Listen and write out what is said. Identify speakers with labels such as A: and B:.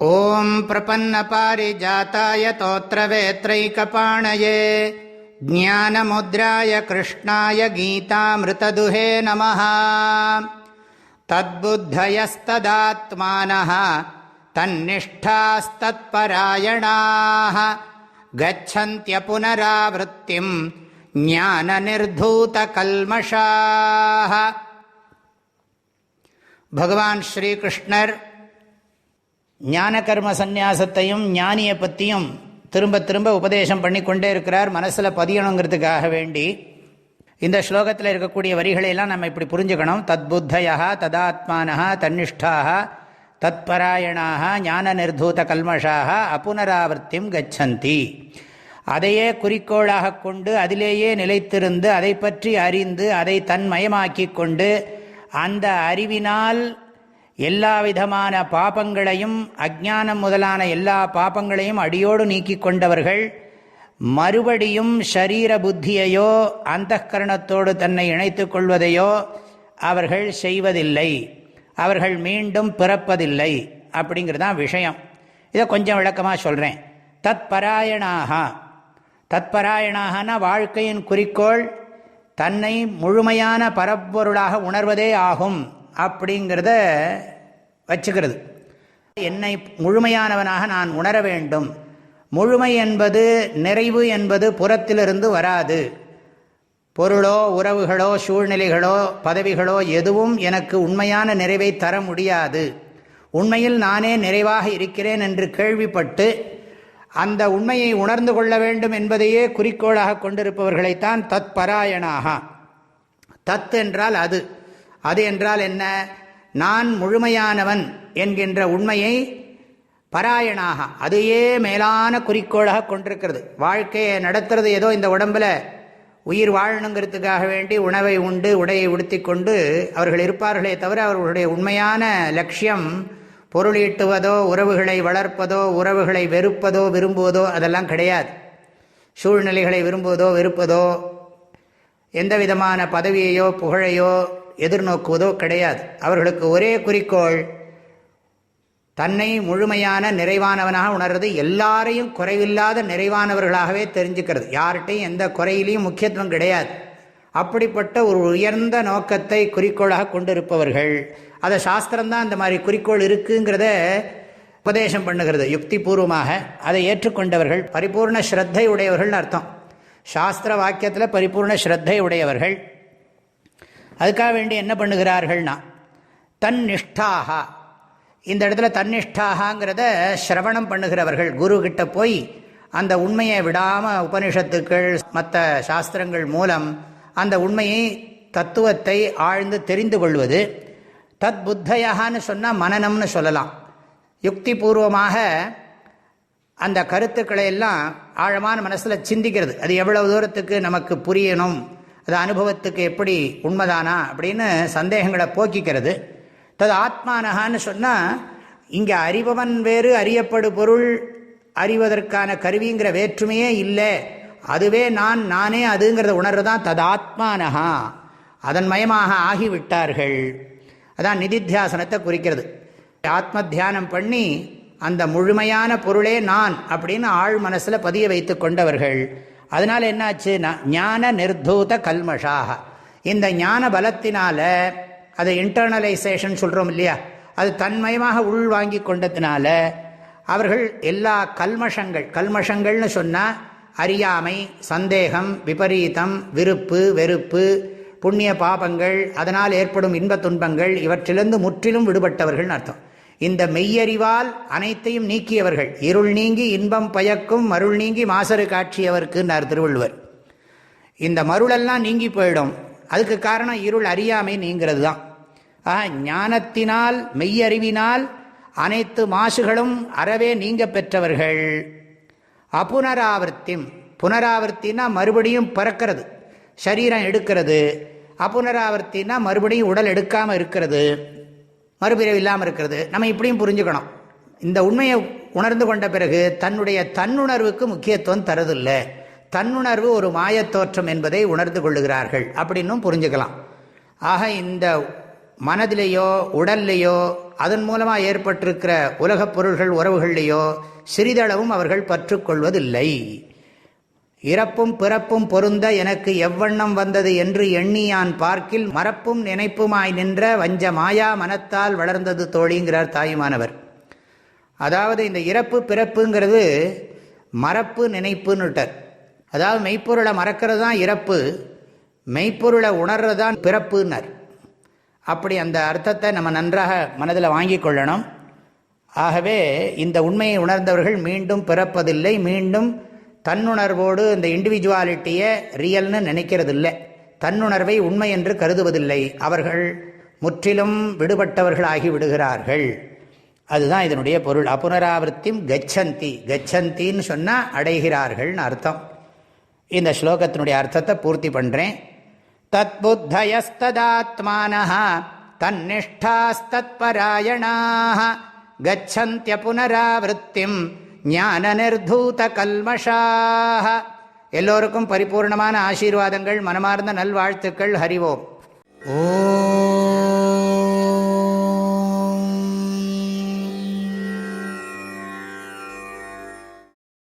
A: ஓம் பிரபன்ன பாரிஜாதாய தோத்ரவேத்ரைகபாணயே ஞானமுத்ராய கிருஷ்ணாய கீதாமிருததுஹே நமஹ. தத்புத்தயஸ்ததாத்மானஹ தன்னிஷ்டாஸ்தத்பராயணாஹ கச்சந்த்ய புனராவృత్తిம் ஞானநிர்தூதகல்மஷாஹ. பகவான் ஸ்ரீகிருஷ்ணர் ஞான கர்ம சந்நியாசத்தையும் ஞானியை பற்றியும் திரும்ப திரும்ப உபதேசம் பண்ணிக்கொண்டே இருக்கிறார், மனசில் பதியணுங்கிறதுக்காக வேண்டி. இந்த ஸ்லோகத்தில் இருக்கக்கூடிய வரிகளையெல்லாம் நம்ம இப்படி புரிஞ்சுக்கணும். தத்புத்தயா ததாத்மானஹ தன்னிஷ்டாக தத்பராயணாக ஞான நிர்தூத கல்மஷாக அப்புனராவர்த்திம் கச்சந்தி. அதையே குறிக்கோளாக கொண்டு அதிலேயே நிலைத்திருந்து அதை பற்றி அறிந்து அதை தன்மயமாக்கி கொண்டு அந்த அறிவினால் எல்லா விதமான பாபங்களையும் அஜ்ஞானம் முதலான எல்லா பாபங்களையும் அடியோடு நீக்கி கொண்டவர்கள் மறுபடியும் ஷரீர புத்தியையோ அந்தఃகரணத்தோடு தன்னை இணைத்து கொள்வதையோ அவர்கள் செய்வதில்லை, அவர்கள் மீண்டும் பிறப்பதில்லை. அப்படிங்கிறதான் விஷயம். இதை கொஞ்சம் விளக்கமாக சொல்கிறேன். தத்பராயணாக, தத்பராயணாகனா வாழ்க்கையின் குறிக்கோள் தன்னை முழுமையான பரப்பொருளாக உணர்வதே ஆகும் அப்படிங்கிறத வச்சுக்கிறது. என்னை முழுமையானவனாக நான் உணர வேண்டும். முழுமை என்பது, நிறைவு என்பது புறத்திலிருந்து வராது. பொருளோ உறவுகளோ சூழ்நிலைகளோ பதவிகளோ எதுவும் எனக்கு உண்மையான நிறைவை தர முடியாது. உண்மையில் நானே நிறைவாக இருக்கிறேன் என்று கேள்விப்பட்டு அந்த உண்மையை உணர்ந்து கொள்ள வேண்டும் என்பதையே குறிக்கோளாக கொண்டிருப்பவர்களைத்தான் தத்பராயணாக. தத் என்றால் அது, அது என்றால் என்ன? நான் முழுமையானவன் என்கின்ற உண்மையை பராயணாக, அதையே மேலான குறிக்கோளாக கொண்டிருக்கிறது. வாழ்க்கையை நடத்துறது ஏதோ இந்த உடம்பில் உயிர் வாழணுங்கிறதுக்காக வேண்டி உணவை உண்டு உடையை உடுத்தி கொண்டு அவர்கள் இருப்பார்களே தவிர அவர்களுடைய உண்மையான லட்சியம் பொருள் ஈட்டுவதோ உறவுகளை வளர்ப்பதோ உறவுகளை வெறுப்பதோ விரும்புவதோ அதெல்லாம் கிடையாது. சூழ்நிலைகளை விரும்புவதோ வெறுப்பதோ எந்த விதமான பதவியையோ புகழையோ எதிர்நோக்குவதோ கிடையாது. அவர்களுக்கு ஒரே குறிக்கோள் தன்னை முழுமையான நிறைவானவனாக உணர்றது, எல்லாரையும் குறைவில்லாத நிறைவானவர்களாகவே தெரிஞ்சுக்கிறது. யார்கிட்டையும் எந்த குறையிலையும் முக்கியத்துவம் கிடையாது. அப்படிப்பட்ட ஒரு உயர்ந்த நோக்கத்தை குறிக்கோளாக கொண்டிருப்பவர்கள். அதை சாஸ்திரம்தான் அந்த மாதிரி குறிக்கோள் இருக்குங்கிறத உபதேசம் பண்ணுகிறது யுக்தி பூர்வமாக. அதை ஏற்றுக்கொண்டவர்கள் பரிபூர்ண ஸ்ரத்தை உடையவர்கள்னு அர்த்தம். சாஸ்திர வாக்கியத்தில் பரிபூர்ண ஸ்ரத்தை உடையவர்கள். அதுக்காக வேண்டி என்ன பண்ணுகிறார்கள்னா தன்னிஷ்டாக, இந்த இடத்துல தன்னிஷ்டாகங்கிறத சிரவணம் பண்ணுகிறவர்கள். குரு கிட்ட போய் அந்த உண்மையை விடாமல் உபனிஷத்துக்கள் மற்ற சாஸ்திரங்கள் மூலம் அந்த உண்மையை தத்துவத்தை ஆழ்ந்து தெரிந்து கொள்வது. தத் புத்தயான்னு சொன்னால் மனனம்னு சொல்லலாம். யுக்தி பூர்வமாக அந்த கருத்துக்களை எல்லாம் ஆழமான மனசில் சிந்திக்கிறது. அது எவ்வளவு தூரத்துக்கு நமக்கு புரியணும், அது அனுபவத்துக்கு எப்படி உண்மைதானா அப்படின்னு சந்தேகங்களை போக்கிக்கிறது. தது ஆத்மானகான்னு சொன்னால் இங்கே அறிபவன் வேறு அறியப்படு பொருள் அறிவதற்கான கருவிங்கிற வேற்றுமையே இல்லை. அதுவே நான், நானே அதுங்கிறத உணர்றதான் தது ஆத்மானகா. அதன் மயமாக ஆகிவிட்டார்கள். அதான் நிதித்தியாசனத்தை குறிக்கிறது. ஆத்ம தியானம் பண்ணி அந்த முழுமையான பொருளே நான் அப்படின்னு ஆழ் மனசில் பதிய வைத்து கொண்டவர்கள். அதனால் என்னாச்சுன்னா ஞான நிர்தூத கல்மஷாக, இந்த ஞான பலத்தினால அதை இன்டர்னலைசேஷன் சொல்கிறோம் இல்லையா, அது தன்மயமாக உள் வாங்கி கொண்டதுனால அவர்கள் எல்லா கல்மஷங்கள், கல்மஷங்கள்னு சொன்னால் அறியாமை, சந்தேகம், விபரீதம், விருப்பு வெறுப்பு, புண்ணிய பாபங்கள், அதனால் ஏற்படும் இன்ப துன்பங்கள், இவற்றிலிருந்து முற்றிலும் விடுபட்டவர்கள்னு அர்த்தம். இந்த மெய்யறிவால் அனைத்தையும் நீக்கியவர்கள். இருள் நீங்கி இன்பம் பயக்கும் மருள் நீங்கி மாசறு காட்சியவர்க்குன்னார் திருவள்ளுவர். இந்த மருளெல்லாம் நீங்கி போயிடும். அதுக்கு காரணம் இருள் அறியாமை நீங்கிறது தான். ஞானத்தினால் மெய்யறிவினால் அனைத்து மாசுகளும் அறவே நீங்க பெற்றவர்கள். அப்புனராவர்த்திம், புனராவர்த்தின்னா மறுபடியும் பிறக்கிறது, சரீரம் எடுக்கிறது. அப்புனராவர்த்தின்னா மறுபடியும் உடல் எடுக்காமல் இருக்கிறது, மறுபிறவி இல்லாமல் இருக்கிறது. நம்ம இப்படியும் புரிஞ்சுக்கணும். இந்த உண்மையை உணர்ந்து கொண்ட பிறகு தன்னுடைய தன்னுணர்வுக்கு முக்கியத்துவம் தரதில்லை. தன்னுணர்வு ஒரு மாயத்தோற்றம் என்பதை உணர்ந்து கொள்ளுகிறார்கள் அப்படின்னும் புரிஞ்சுக்கலாம். ஆக இந்த மனதிலேயோ உடல்லையோ அதன் மூலமாக ஏற்பட்டிருக்கிற உலகப் பொருள்கள் உறவுகள்லேயோ சிறிதளவும் அவர்கள் பற்றுக்கொள்வதில்லை. இறப்பும் பிறப்பும் பொருந்த எனக்கு எவ்வண்ணம் வந்தது என்று எண்ணியான் பார்க்கில் மறப்பும் நினைப்புமாய் நின்ற வஞ்ச மாயா மனத்தால் வளர்ந்தது தோழிங்கிறார் தாயுமானவர். அதாவது இந்த இறப்பு பிறப்புங்கிறது மறப்பு நினைப்புன்னுட்டார். அதாவது மெய்ப்பொருளை மறக்கிறது தான் இறப்பு, மெய்ப்பொருளை உணர்றது தான் பிறப்புன்னர். அப்படி அந்த அர்த்தத்தை நம்ம நன்றாக மனதில் வாங்கி கொள்ளணும். ஆகவே இந்த உண்மையை உணர்ந்தவர்கள் மீண்டும் பிறப்பதில்லை, மீண்டும் தன்னுணர்வோடு இந்த இண்டிவிஜுவாலிட்டியை ரியல்னு நினைக்கிறதில்லை, தன்னுணர்வை உண்மை என்று கருதுவதில்லை. அவர்கள் முற்றிலும் விடுபட்டவர்களாகி விடுகிறார்கள். அதுதான் இதனுடைய பொருள். அபுனராவர்த்திம் கச்சந்தி, கச்சந்தின்னு சொன்னால் அடைகிறார்கள்னு அர்த்தம். இந்த ஸ்லோகத்தினுடைய அர்த்தத்தை பூர்த்தி பண்ணுறேன். தத் புத்தயஸ்ததாத்மானஹ தன்னிஷ்டாஸ்தத்பராயணாஹ கச்சந்த்ய புனராவர்த்திம் ஞான நிர்தூத கல்மஷாஹ. எல்லோருக்கும் பரிபூர்ணமான ஆசீர்வாதங்கள், மனமார்ந்த நல்வாழ்த்துக்கள். ஹரிவோம். ஓம்